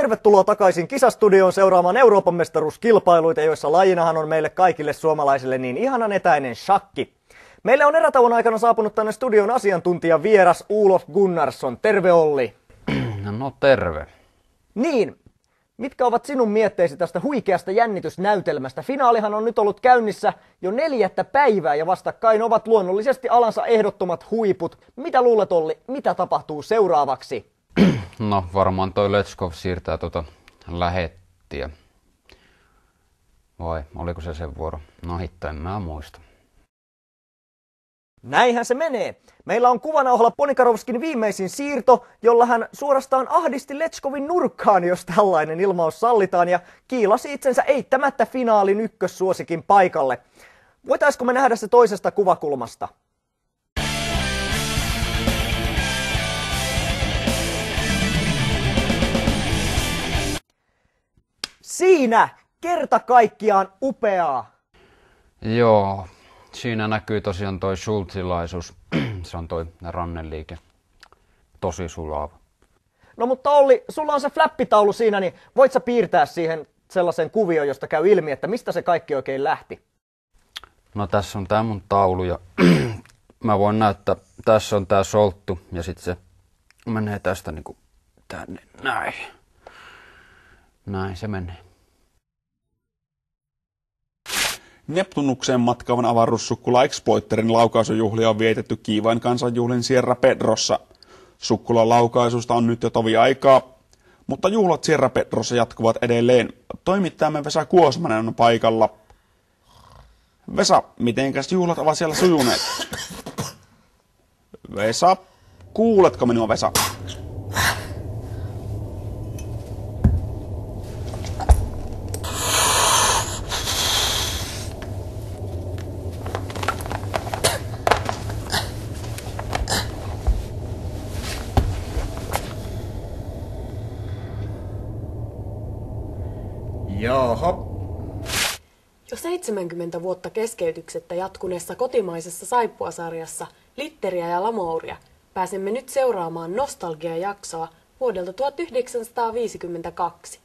tervetuloa takaisin kisastudioon seuraamaan Euroopan mestaruuskilpailuita, joissa lajinahan on meille kaikille suomalaisille niin ihanan etäinen shakki. Meille on erätauon aikana saapunut tänne studion asiantuntija vieras Olof Gunnarsson. Terve Olli. No terve. Niin, mitkä ovat sinun mietteesi tästä huikeasta jännitysnäytelmästä? Finaalihan on nyt ollut käynnissä jo 4. päivää ja vastakkain ovat luonnollisesti alansa ehdottomat huiput. Mitä luulet Olli, mitä tapahtuu seuraavaksi? No varmaan toi Letskov siirtää lähettiä. Vai oliko se sen vuoro? No hitto, en mä muista. Näinhän se menee. Meillä on kuvanauhalla Ponikarovskin viimeisin siirto, jolla hän suorastaan ahdisti Letskovin nurkkaan, jos tällainen ilmaus sallitaan, ja kiilasi itsensä eittämättä finaalin ykkössuosikin paikalle. Voitaisko me nähdä se toisesta kuvakulmasta? Siinä! Kerta kaikkiaan upeaa! Joo, siinä näkyy tosiaan toi schultzilaisuus. Se on toi ranneliike. Tosi sulava. No mutta Olli, sulla on se flappitaulu siinä, niin voit sä piirtää siihen sellaisen kuvion, josta käy ilmi, että mistä se kaikki oikein lähti? No tässä on tää mun taulu ja mä voin näyttää, tässä on tää solttu ja sit se menee tästä niinku tänne näin. Näin se menee. Neptunukseen matkaavan avaruussukkula Exploiterin laukaisujuhlia on vietetty kiivain kansanjuhlin Sierra Pedrossa. Sukkulan laukaisusta on nyt jo tovi aikaa, mutta juhlat Sierra Pedrossa jatkuvat edelleen. Toimittajamme Vesa Kuosmanen on paikalla. Vesa, mitenkäs juhlat ovat siellä sujuneet? Vesa, kuuletko minua Vesa? Jaha. Jo 70 vuotta keskeytyksettä jatkuneessa kotimaisessa saippuasarjassa Litteriä ja Lamouria pääsemme nyt seuraamaan nostalgiajaksoa vuodelta 1952.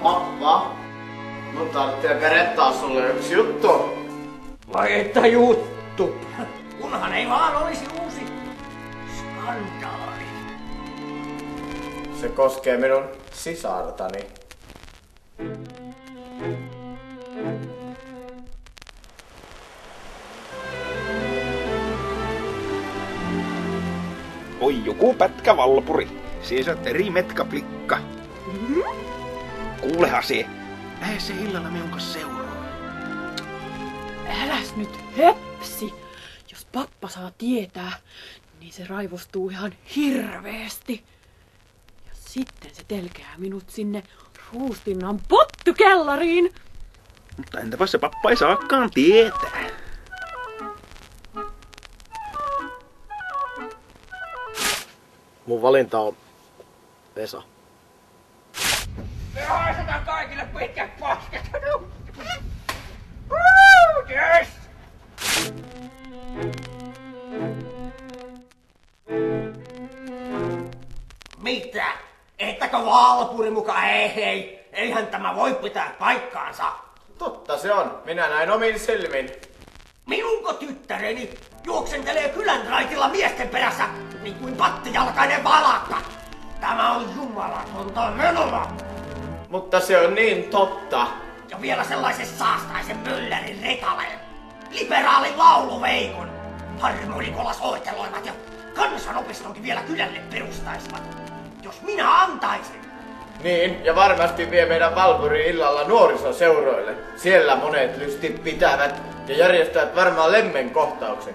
Pappa, mun tarvitsee perettaa sulle yksi juttu. Vai että juttu? Kunhan ei vaan olisi uusi skandaali. Se koskee minun sisartani. Oi joku pätkä valpuri. Siis on eri metkaplikka. Kuulehan se. Lähde se illalla minun kanssa seuraa. Äläs nyt höpsi! Jos pappa saa tietää, niin se raivostuu ihan hirveesti. Ja sitten se telkää minut sinne ruustinnan pottukellariin. Mutta entäpä se pappa ei saakaan tietää? Mun valinta on Vesa. Me haistetaan kaikille pitkät pasket. Yes! Mitä? Ettäkö Valpuri muka hei? Eihän tämä voi pitää paikkaansa. Totta se on. Minä näin omin silmin. Minunko tyttäreni juoksentelee kylän raitilla miesten perässä niin kuin pattijalkainen valakka? Tämä on jumalatonta menoa. Mutta se on niin totta. Ja vielä sellaisen saastaisen myllärin rekaleen. Liberaalin lauluveikon. Harmonikolla soiteloivat ja kansanopistonkin vielä kylälle perustaisivat. Jos minä antaisin. Niin, ja varmasti vie meidän Valpuri illalla nuorisoseuroille. Siellä monet lystit pitävät ja järjestävät varmaan lemmenkohtauksen.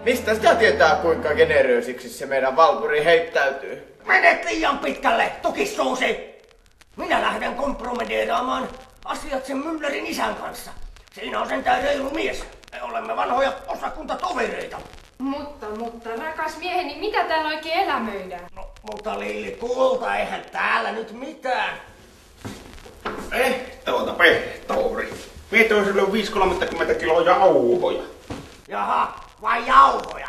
Mistä sitä tietää, kuinka generöösiksi se meidän Valpuri heittäytyy? Menet liian pitkälle, tukissuusi! Minä lähden kompromedeeraamaan asiat sen myllärin isän kanssa. Siinä on sentään reilu mies. Me olemme vanhoja osakuntatovereita. Mutta, rakas mieheni, mitä täällä oikein elämöidään? No, mutta Lilli, kulta, eihän täällä nyt mitään. Pehtouri. Meitä on silloin 5-30 kiloa jauhoja. Jaha, vai jauhoja?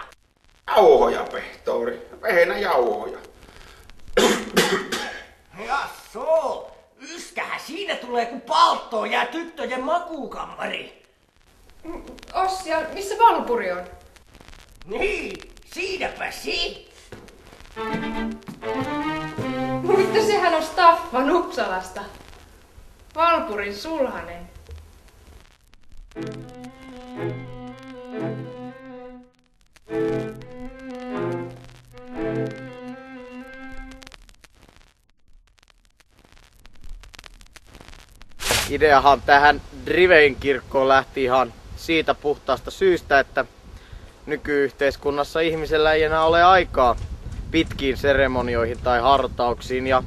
Jauhoja, pehtori. Vehnä jauhoja. Jassoo, yskähän siinä tulee kun palttoon jää tyttöjen makuukammari. Ossi, missä Valpuri on? Niin, siinäpä si. Mutta sehän on Staffan Uppsalasta. Valpurin sulhanen. Ideahan tähän Drivein kirkkoon lähti ihan siitä puhtaasta syystä, että nykyyhteiskunnassa ihmisellä ei enää ole aikaa pitkiin seremonioihin tai hartauksiin, ja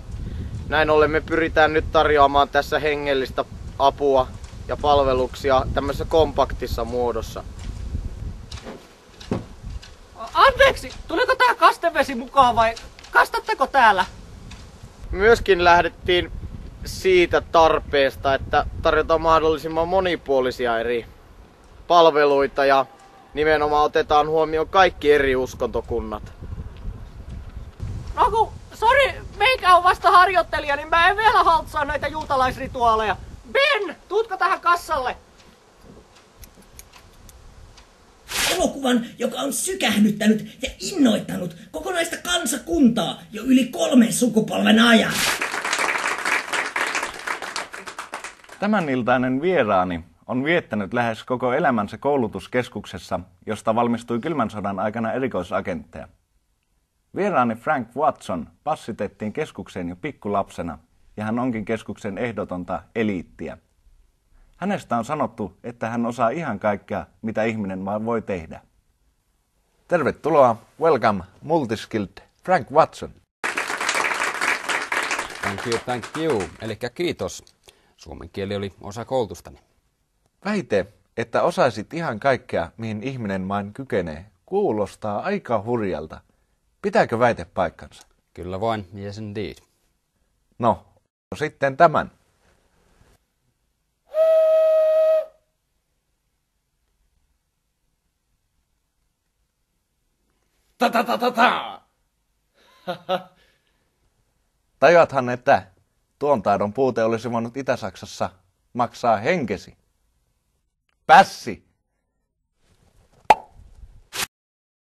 näin ollen me pyritään nyt tarjoamaan tässä hengellistä apua ja palveluksia tämmöisessä kompaktissa muodossa. Anteeksi, tuliko tää kastevesi mukaan vai kastatteko täällä? Myöskin lähdettiin siitä tarpeesta, että tarjotaan mahdollisimman monipuolisia eri palveluita ja nimenomaan otetaan huomioon kaikki eri uskontokunnat. No kun, sori, meikä on vasta harjoittelija, niin mä en vielä haltsaa näitä juutalaisrituaaleja. Ben, tuutko tähän kassalle? Elokuvan, joka on sykähdyttänyt ja innoittanut kokonaista kansakuntaa jo yli 3 sukupolven ajan. Tämäniltainen vieraani on viettänyt lähes koko elämänsä koulutuskeskuksessa, josta valmistui kylmän sodan aikana erikoisagentteja. Vieraani Frank Watson passitettiin keskukseen jo pikkulapsena, ja hän onkin keskuksen ehdotonta eliittiä. Hänestä on sanottu, että hän osaa ihan kaikkea, mitä ihminen vaan voi tehdä. Tervetuloa, welcome, multiskilled Frank Watson. Thank you. Elikkä kiitos. Suomen kieli oli osa koulutustani. Väite, että osaisit ihan kaikkea, mihin ihminen vain kykenee, kuulostaa aika hurjalta. Pitääkö väite paikkansa? Kyllä vain, yes indeed. No, sitten tämän. Tajuathan, että tuon taidon puute olisi voinut Itä-Saksassa maksaa henkesi. Pässi!